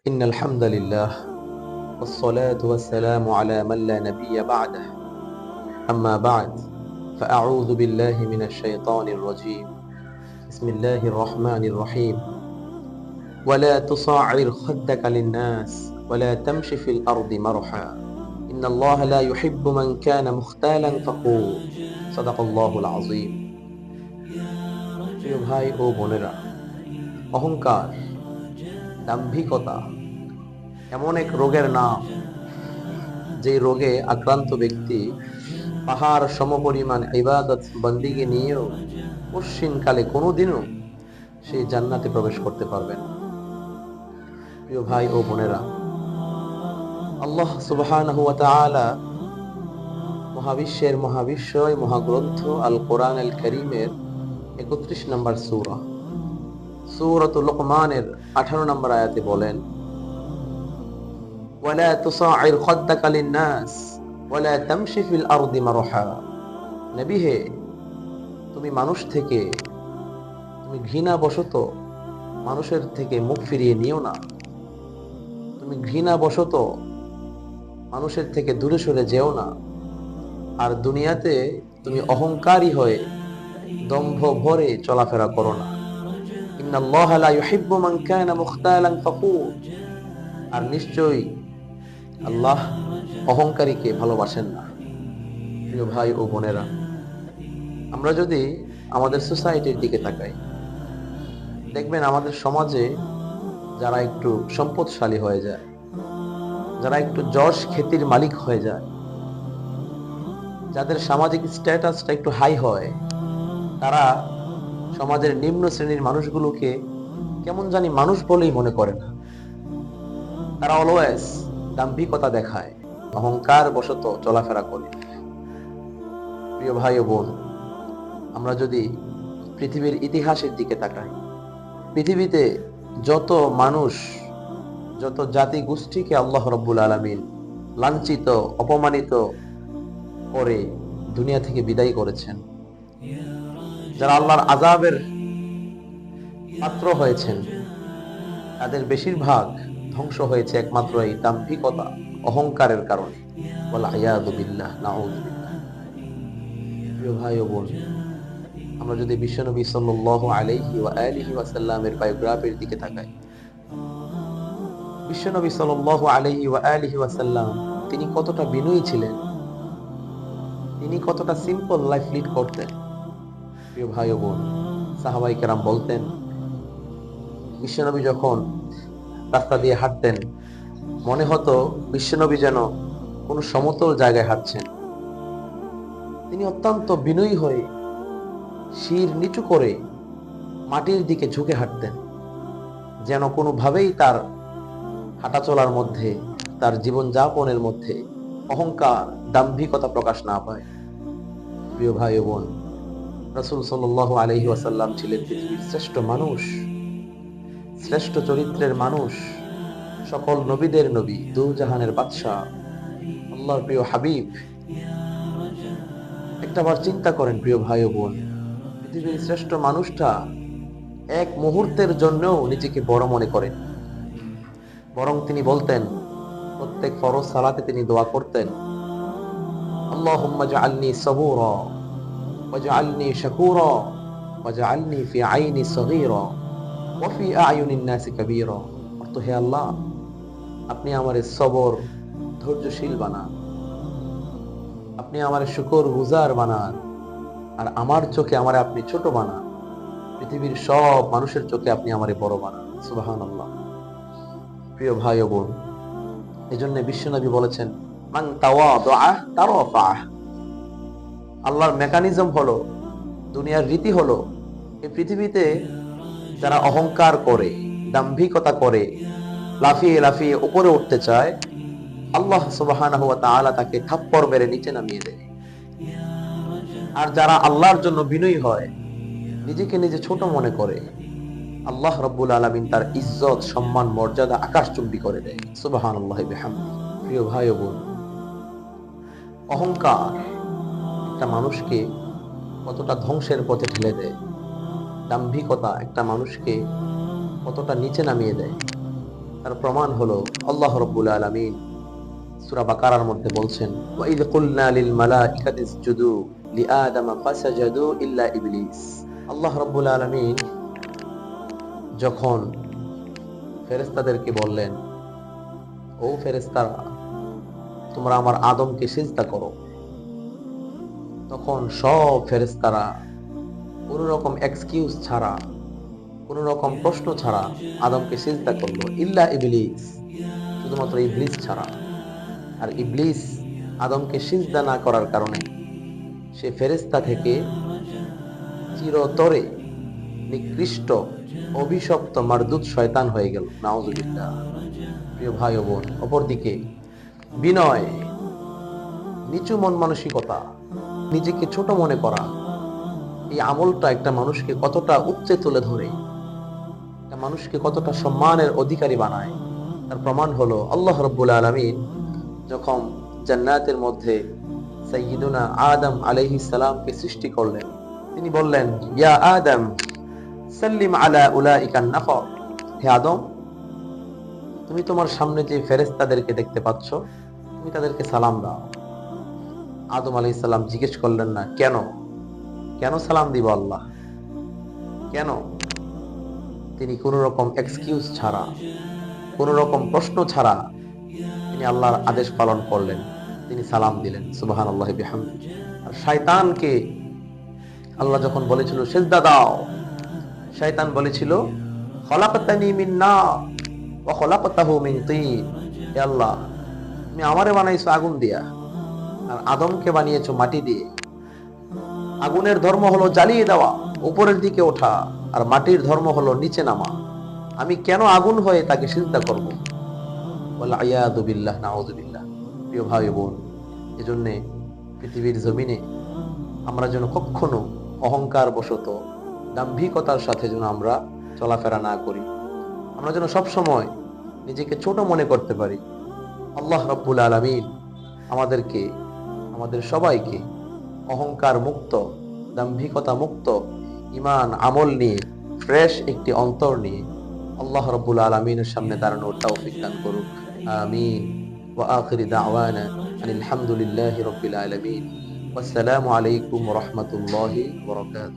إن الحمد لله والصلاة والسلام على من لا نبي بعده أما بعد فأعوذ بالله من الشيطان الرجيم بسم الله الرحمن الرحيم ولا تصعر خدك للناس ولا تمش في الأرض مرحا إن الله لا يحب من كان مختالا فخور صدق الله العظيم প্রিয় ভাই ও বোনেরা, অহংকার, দাম্ভিকতা এমন এক রোগের নাম যে রোগে আক্রান্ত ব্যক্তি পাহাড় সমপরিমাণ ইবাদত বন্দিগি নিয়েও কশিনকালে কোনোদিনও সেই জান্নাতে প্রবেশ করতে পারবেন। প্রিয় ভাই ও বোনেরা, আল্লাহ সুবহানাহু ওয়া তাআলা মহাবিশ্বের মহাবিশ্বয় মহাগ্রন্থ আল কোরআন আল কারীমের ৩১ নম্বর সূরাতুল লুকমানের ১৮ নম্বর আয়াতে বলেন, ওয়ালা তুসাইর খাদ্দাকা লিন-নাস ওয়ালা তামশি ফিল আরদি মারহা। নবী হে, তুমি মানুষ থেকে তুমি ঘৃণাবশত মানুষের থেকে মুখ ফিরিয়ে নিও না। তুমি ঘৃণাবশত মানুষের থেকে দূরে সরে যেও না। আর দুনিয়াতে তুমি অহংকারী হয়ে দম্ভ ভরে চলাফেরা করো না। ইন্নাল্লাহা লা ইউহিব্বু মান কানা মুখতালান ফাখুর। আর নিশ্চয়ই আল্লাহ অহংকারীকে ভালোবাসেন না। প্রিয় ভাই ও বোনেরা, আমরা যদি আমাদের সোসাইটির দিকে তাকাই, দেখবেন আমাদের সমাজে যারা একটু সম্পদশালী হয়ে যায়, যারা একটু যশ খ্যাতির মালিক হয়ে যায়, যাদের সামাজিক স্ট্যাটাসটা একটু হাই হয়, তারা সমাজের নিম্ন শ্রেণীর মানুষগুলোকে কেমন জানি মানুষ বলেই মনে করে না। তারা অলওয়েজ দাম্ভিকতা দেখায়, অহংকার বশত চলাফেরা করে। প্রিয় ভাই ও বোন, আমরা যদি পৃথিবীর ইতিহাসের দিকে তাকাই, পৃথিবীতে যত মানুষ, যত জাতি গোষ্ঠীকে আল্লাহ রাব্বুল আলামিন লাঞ্ছিত, অপমানিত করে দুনিয়া থেকে বিদায় করেছেন, যারা আল্লাহর আযাবের পাত্র হয়েছেন, তাদের বেশিরভাগ ধ্বংস হয়েছে একমাত্র এই দাম্ভিকতা, অহংকারের কারণে। ওয়াল আয়াযু বিল্লাহ, নাউযু বিল্লাহ। প্রিয় ভাই ও বোন, আমরা যদি বিশ্বনবী সাল্লাল্লাহু আলাইহি ওয়া আলিহি ওয়াসাল্লামের বায়োগ্রাফির দিকে তাকাই, বিশ্বনবী সাল্লাল্লাহু আলাইহি ওয়া আলিহি ওয়াসাল্লাম তিনি কতটা বিনয়ী ছিলেন, তিনি কতটা সিম্পল লাইফ লিড করতেন। প্রিয় ভাই ও বোন, সাহাবায়ে কেরাম বলতেন, বিশ্বনবী যখন রাস্তা দিয়ে হাঁটতেন, মনে হতো বিশ্বনবী যেন কোনো সমতল জায়গায় হাঁটছেন। তিনি অত্যন্ত বিনয়ী হয়ে শির নিচু করে মাটির দিকে ঝুঁকে হাঁটতেন, যেন কোনোভাবেই তার হাঁটা চলার মধ্যে, তার জীবনযাপনের মধ্যে অহংকার, দাম্ভিকতা প্রকাশ না পায়। প্রিয় ভাই ও বোন, রাসূল সাল্লাল্লাহু আলাইহি ওয়াসাল্লাম ছিলেন পৃথিবীর শ্রেষ্ঠ মানুষ, শ্রেষ্ঠ চরিত্রের মানুষ, সকল নবীদের নবী, দুজাহানের বাদশাহ, আল্লাহর প্রিয় হাবিব। একটাবার চিন্তা করেন প্রিয় ভাই ও বোন, পৃথিবীর শ্রেষ্ঠ মানুষটা এক মুহূর্তের জন্যও নিজেকে বড় মনে করেন, বরং তিনি বলতেন, প্রত্যেক ফরজ সালাতে তিনি দোয়া করতেন, আল্লাহুম্মা জাআলনি সাবুরা ওয়াজআলনি শাকুরা ওয়াজআলনি ফি আইনি সগীরা ওয়া ফি আয়ুনিন নাসি কাবীরা। অর্থ, হে আল্লাহ, আপনি আমারে সবর, ধৈর্যশীল বানান, আপনি আমারে শুকরগুজার বানান, আর আমার চোখে আমারে আপনি ছোট বানান, পৃথিবীর সব মানুষের চোখে আপনি আমারে বড় বানান। সুবহানাল্লাহ। প্রিয় ভাই ও বোন, এজন্য বিশ্বনবী বলেছেন, মান তাওয়াদা তারাফা। আল্লাহর মেকানিজম হলো, দুনিয়ার রীতি হলো, এই পৃথিবীতে যারা অহংকার করে, দাম্ভিকতা করে, লাফিয়ে লাফিয়ে উপরে উঠতে চায়, আল্লাহ সুবহানাহু ওয়া তাআলা তাকে থাপ্পড় মেরে নিচে নামিয়ে দেয়। আর যারা আল্লাহর জন্য বিনয়ী হয়, নিজেকে নিজে ছোট মনে করে, আল্লাহ রাব্বুল আলামিন তার ইজ্জত, সম্মান, মর্যাদা আকাশচুম্বী করে দেয়। সুবহানাল্লাহি বিহামদিহি। প্রিয় ভাই ও বোন, অহংকার একটা মানুষকে কতটা ধ্বংসের পথে ঠেলে দেয়, দাম্ভিকতা একটা মানুষকে কতটা নিচে নামিয়ে দেয়। তার প্রমাণ হলো আল্লাহ রাব্বুল আলামিন সূরা বাকারার মধ্যে বলছেন, ওয়া ইয কুলনা লিল মালাইকাতি ইসজুদু লিআদামা ফাসাজাদু ইল্লা ইবলিস। আল্লাহ রাব্বুল আলামিন যখন ফেরেশতাদেরকে বললেন, ও ফেরেশতারা, তোমরা আমার আদমকে সিজদা করো, তখন সব ফেরেশতারা কোন রকম এক্সকিউজ ছাড়া, কোন রকম প্রশ্ন ছাড়া আদমকে সিজদা করলো, ইল্লা ইবলিস, শুধুমাত্র ইবলিস ছাড়া। আর ইবলিস আদমকে সিজদা না করার কারণে সে ফেরেশতা থেকে চিরতরে নিকৃষ্ট, অভিশপ্ত, মারদুদ শয়তান হয়ে গেল। নাউজুবিল্লাহ। প্রিয় ভাই ও বোন, অপরদিকে বিনয়, নিচু মন মানসিকতা, নিজেকে ছোট মনে করা, এই আমলটা একটা মানুষকে কতটা উচ্চে তুলে ধরে, একটা মানুষকে কতটা সম্মানের অধিকারী বানায়, তার প্রমাণ হলো আল্লাহ রাব্বুল আলামিন যখন জান্নাতের মধ্যে সাইয়্যিদুনা আদম আলাইহিস সালামকে সৃষ্টি করলেন, তিনি বললেন, ইয়া আদম সাল্লিম আলা উলাইকান নাফর। হে আদম, তুমি তোমার সামনে যে ফেরেশতাদেরকে দেখতে পাচ্ছ, তুমি তাদেরকে সালাম দাও। আদম আলাইহিস সালাম জিজ্ঞেস করলেন না, কেন কেন সালাম দিব আল্লাহ, কেন? তিনি কোন রকম এক্সকিউজ ছাড়া, কোন রকম প্রশ্ন ছাড়া তিনি আল্লাহর আদেশ পালন করলেন, তিনি সালাম দিলেন। সুবহানাল্লাহি বিহামদি। আর শয়তানকে আল্লাহ যখন বলেছিল সিজদা দাও, শয়তান বলেছিল, খলাকতানি মিন নার ওয়া খলাকতাহু মিন তিন। হে আল্লাহ, তুমি আমারে বানাইছো আগুন দিয়া, আর আদমকে বানিয়েছো মাটি দিয়ে। আগুনের ধর্ম হলো জ্বালিয়ে দেওয়া, উপরের দিকে ওঠা, আর মাটির ধর্ম হলো নিচে নামা। আমি কেন আগুন হয়ে তাকে সিজদা করব? ওয়াল আয়াযু বিল্লাহ, নাউযু বিল্লাহ। প্রিয় ভাই বোন, এজন্য পৃথিবীর জমিনে আমরা যেন কখনো অহংকার বশত, দাম্ভিকতার সাথে যেন আমরা চলাফেরা না করি। আমরা যেন সব সময় নিজেকে ছোট মনে করতে পারি। আল্লাহ রাব্বুল আলামিন আমাদেরকে, আমাদের সবাইকে অহংকার মুক্ত, দাম্ভিকতা মুক্ত, ঈমান আমল নিয়ে, ফ্রেশ একটি অন্তর নিয়ে আল্লাহ রাব্বুল আলামিনের সামনে দাঁড়ানোর তৌফিক দান করুক। আমিন। ওয়া আখিরি দাওয়ানা আনিল হামদুলিল্লাহি রাব্বিল আলামিন। ওয়াসসালামু আলাইকুম ওয়া রাহমাতুল্লাহি ওয়া বারাকাতুহু।